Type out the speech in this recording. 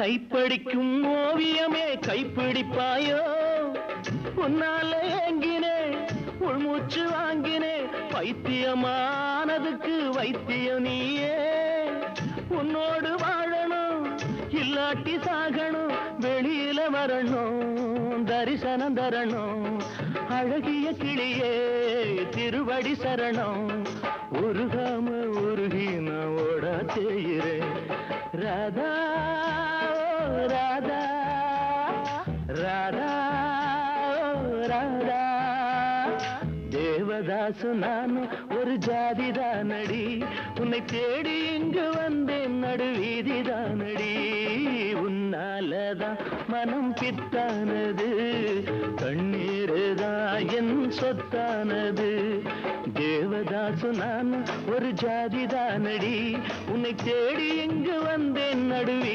கைப்படிக்கும் ஓவியமே கைப்பிடிப்பாயோ உன்னால ஏங்கினே உள்மூச்சு வாங்கினே பைத்தியமானதுக்கு வைத்தியம் நீயே உன்னோடு வாழணும் இல்லாட்டி சாகணும் வெளியில வரணும் தரிசனம் தரணும் அழகிய கிளியே திருவடி சரணம் உருகாம உருகி நான் ஓட செய்கிறேன் ராதா ராதா ராதா ராதா தேவதாசு நான் ஒரு ஜாதிதானடி உன்னை தேடி இங்கு வந்தேன் நடுவீதிதானடி உன்னாலதான் மனம் பித்தானது கண்ணீருதான் என் சொத்தானது தேவதாசு நான் ஒரு ஜாதிதானடி உன்னை தேடி இங்கு வந்தேன் நடுவீ